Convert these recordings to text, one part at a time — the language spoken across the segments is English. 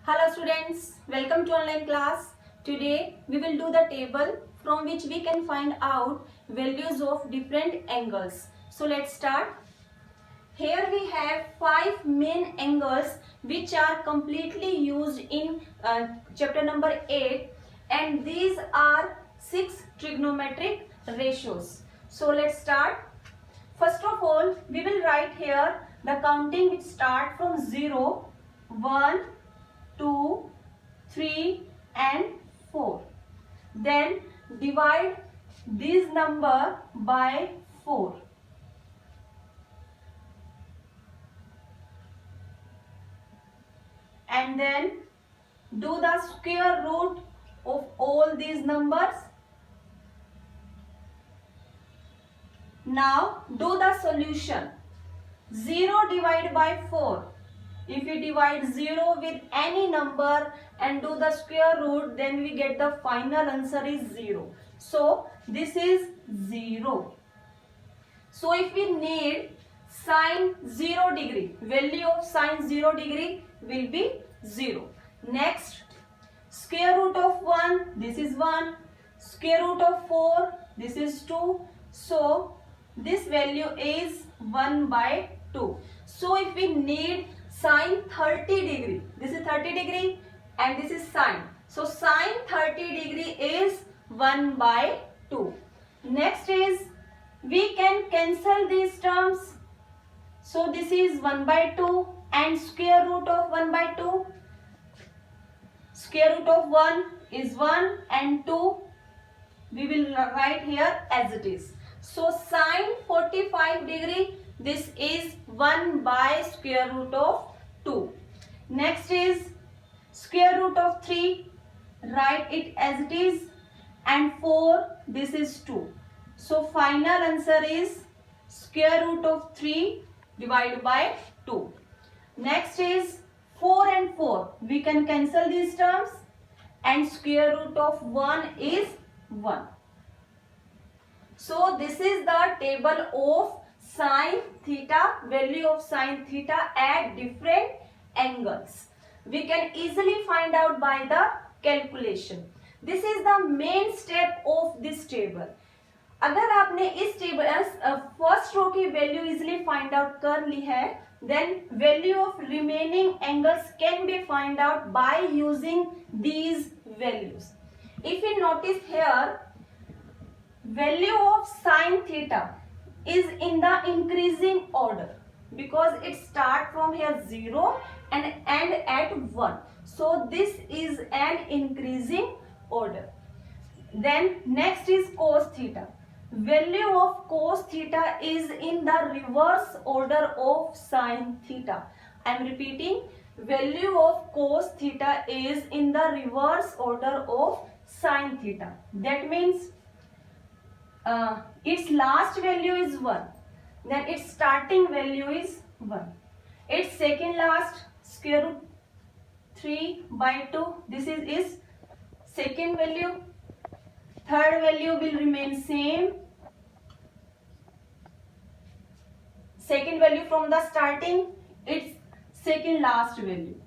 Hello students, welcome to online class. Today we will do the table from which we can find out values of different angles. So let's start. Here we have 5 main angles which are completely used in chapter number 8, and these are 6 trigonometric ratios. So let's start. First of all, we will write here the counting which start from 0, 1, 2, 3 and 4. Then divide this number by 4. And then do the square root of all these numbers. Now do the solution. 0 divided by 4. If we divide 0 with any number and do the square root, then we get the final answer is 0. So this is 0. So if we need sine 0 degree, value of sine 0 degree will be 0. Next, square root of 1, this is 1. Square root of 4, this is 2. So this value is 1 by 2. So if we need sine 30 degree, this is 30 degree and this is sine. So sine 30 degree is 1 by 2. Next is, we can cancel these terms. So this is 1 by 2 and square root of 1 by 2. Square root of 1 is 1 and 2 we will write here as it is. So sine 45 degree, this is 1 by square root of 2. Next is square root of 3, write it as it is, and 4, this is 2. So final answer is square root of 3 divided by 2. Next is 4 and 4. We can cancel these terms and square root of 1 is 1. So this is the table of sine theta, value of sine theta at different angles. We can easily find out by the calculation. This is the main step of this table. अगर आपने इस table first row की value easily find out कर ली है, then value of remaining angles can be find out by using these values. If you notice here, value of sine theta is in the increasing order because it start from here 0 and end at 1. So this is an increasing order. Then next is cos theta. Value of cos theta is in the reverse order of sine theta. I am repeating, value of cos theta is in the reverse order of sine theta. That means its last value is 1, then its starting value is 1. Its second last, square root 3 by 2, this is second value. Third value will remain same. Second value from the starting, its second last value.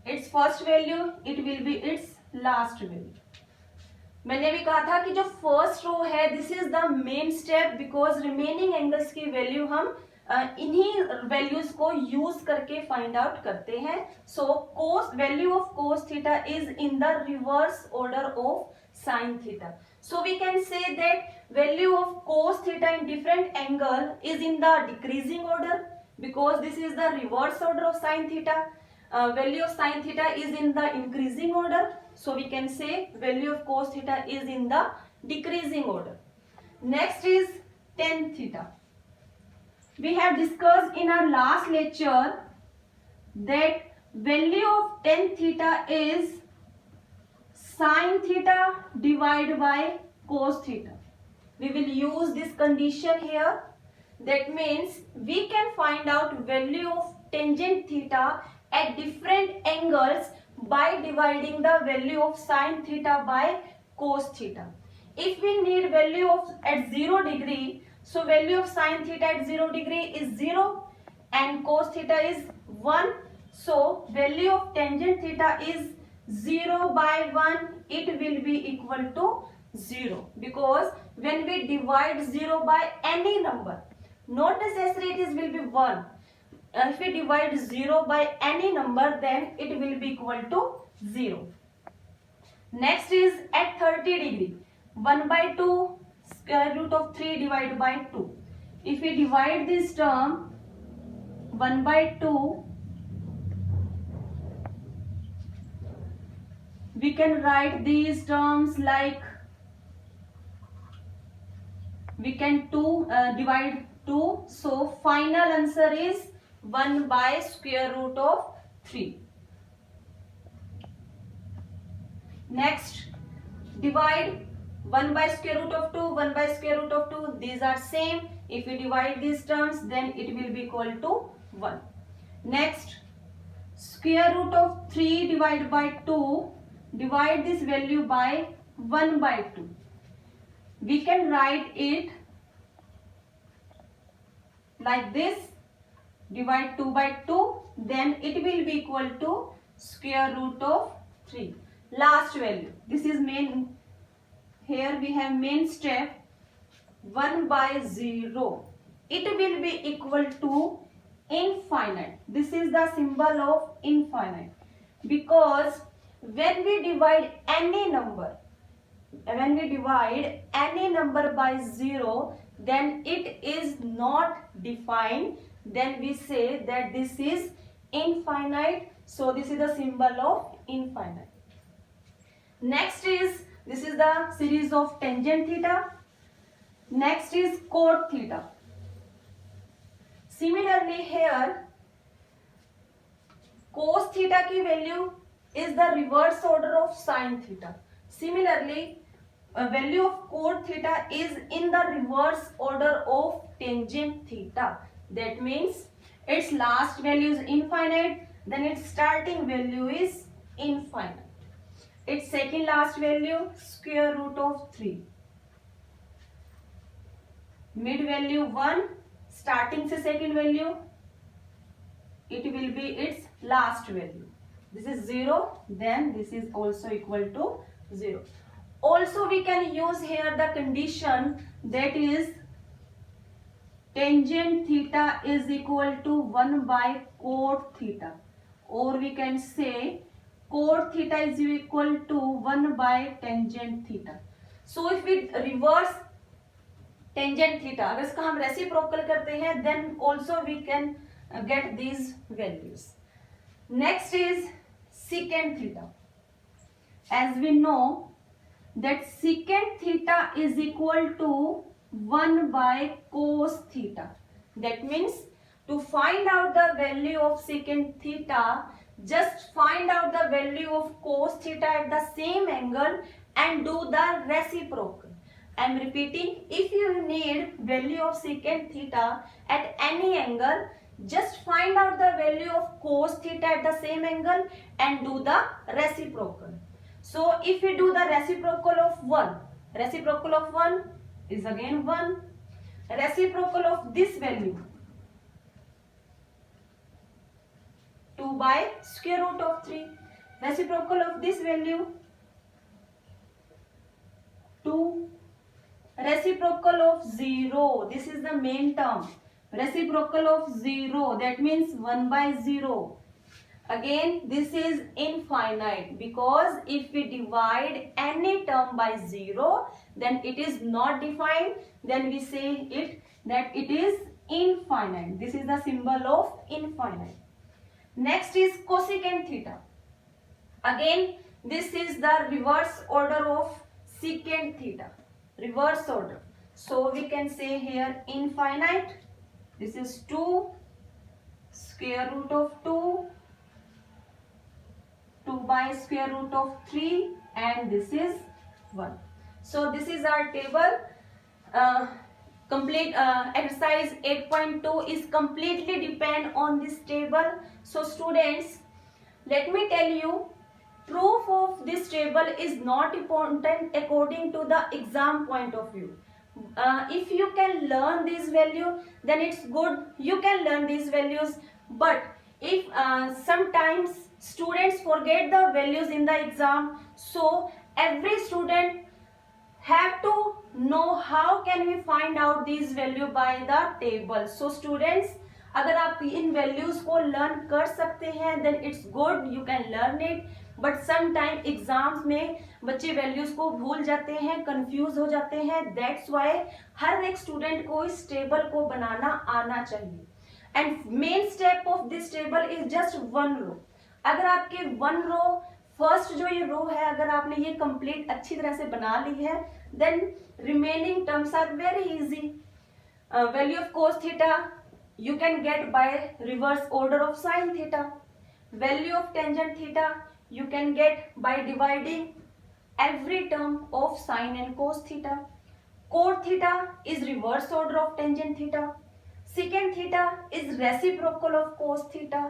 Its first value, it will be its last value. मैंने भी कहा था कि जो first row है, this is the main step because remaining angles की value हम इन्हीं वैल्यूज को यूज करके फाइंड आउट करते हैं. So cos value of cos theta is in the reverse order of sine theta. So we can say that value of cos theta in different angle is in the decreasing order because this is the reverse order of sin theta. Value of sin theta is in the increasing order. So we can say value of cos theta is in the decreasing order. Next is tan theta. We have discussed in our last lecture that value of tan theta is sin theta divided by cos theta. We will use this condition here. That means we can find out value of tangent theta at different angles by dividing the value of sin theta by cos theta. If we need value of at 0 degree, so value of sin theta at 0 degree is 0 and cos theta is 1. So value of tangent theta is 0 by 1, it will be equal to 0, because when we divide 0 by any number, not necessarily it is will be 1. If we divide 0 by any number, then it will be equal to 0. Next is at 30 degree, 1 by 2 square root of 3 divided by 2. If we divide this term 1 by 2, we can write these terms like, we can divide 2. So final answer is 1 by square root of 3. Next, divide 1 by square root of 2, 1 by square root of 2. These are same. If we divide these terms, then it will be equal to 1. Next, square root of 3 divided by 2. Divide this value by 1 by 2. We can write it like this. Divide 2 by 2. Then it will be equal to square root of 3. Last value. This is main. Here we have main step. 1 by 0. It will be equal to infinite. This is the symbol of infinite. Because when we divide any number by 0, then it is not defined. Then we say that this is infinite. So this is the symbol of infinite. Next is, this is the series of tangent theta. Next is cot theta. Similarly here, cos theta की value is the reverse order of sin theta. Similarly, value of cot theta is in the reverse order of tangent theta. That means its last value is infinite, then its starting value is infinite. Its second last value square root of 3. Mid value 1, starting से second value, it will be its last value. This is 0, then this is also equal to 0. Also we can use here the condition, that is tangent theta is equal to 1 by cot theta, or we can say cot theta is equal to 1 by tangent theta. So if we reverse tangent theta, अगर इसका हम reciprocal करते हैं, then also we can get these values. Next is secant theta. As we know that secant theta is equal to 1 by cos theta. That means to find out the value of secant theta, just find out the value of cos theta at the same angle and do the reciprocal. I am repeating, if you need value of secant theta at any angle, just find out the value of cos theta at the same angle and do the reciprocal. So if we do the reciprocal of 1, reciprocal of 1 is again 1. Reciprocal of this value, 2 by square root of 3. Reciprocal of this value, 2. Reciprocal of 0, this is the main term. Reciprocal of 0, that means 1 by 0. Again, this is infinite, because if we divide any term by 0, then it is not defined. Then we say it that it is infinite. This is the symbol of infinite. Next is cosecant theta. Again, this is the reverse order of secant theta. Reverse order. So we can say here infinite. This is 2 square root of 2, 2 by square root of 3, and this is 1. So this is our table. Complete exercise 8.2 is completely depend on this table. So students, let me tell you, proof of this table is not important according to the exam point of view. If you can learn this value, then it's good, you can learn these values. But if sometimes students forget the values in the exam, so every student have to know how can we find out these value by the table. So students, अगर आप इन values को learn कर सकते हैं then it's good, you can learn it, but some time exams में बच्चे values को भूल जाते हैं, कंफ्यूज हो जाते हैं. दैट्स वाई हर एक स्टूडेंट को इस टेबल को बनाना आना चाहिए. And main step of this table is just one row. अगर आपके वन रो, फर्स्ट जो ये रो है, अगर आपने ये कंप्लीट अच्छी तरह से बना ली है, then remaining terms are very easy. Value of cos theta you can get by reverse order of sin theta. Value of tangent theta you can get by dividing every term of sin and cos theta. Cot theta is reverse order of tangent theta. Secant theta is reciprocal of cos theta.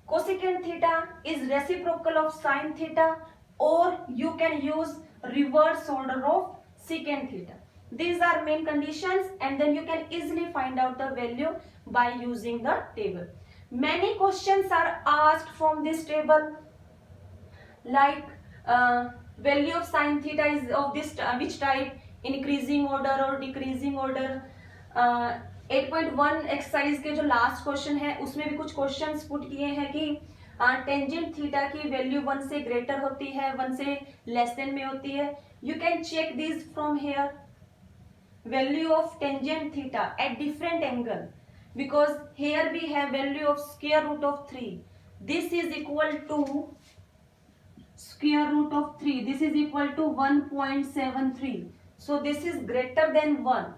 Cosecant theta is reciprocal of sin theta, or you can use reverse order of secant theta. These are main conditions, and then you can easily find out the value by using the table. Many questions are asked from this table, like value of sin theta is of this which type, increasing order or decreasing order. 8.1 exercise के जो last question है उसमें भी कुछ questions put किए हैं कि tangent theta की वैल्यू 1 से ग्रेटर होती है, 1 से लेस देन में होती है. You can check this from here. Value of tangent theta at different angle, because here we have value of square root of 3. This is equal to square root of 3. This is equal to 1.73. So this is greater than 1.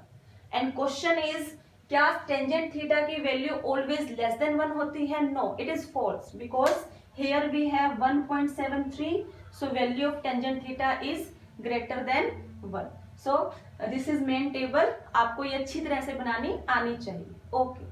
And question is, क्या tangent theta की value always less than 1 होती है? No, it is false, because here we have 1.73. So value of tangent theta is greater than 1. So this is main table. आपको ये अच्छी तरह से बनानी आनी चाहिए. ओके.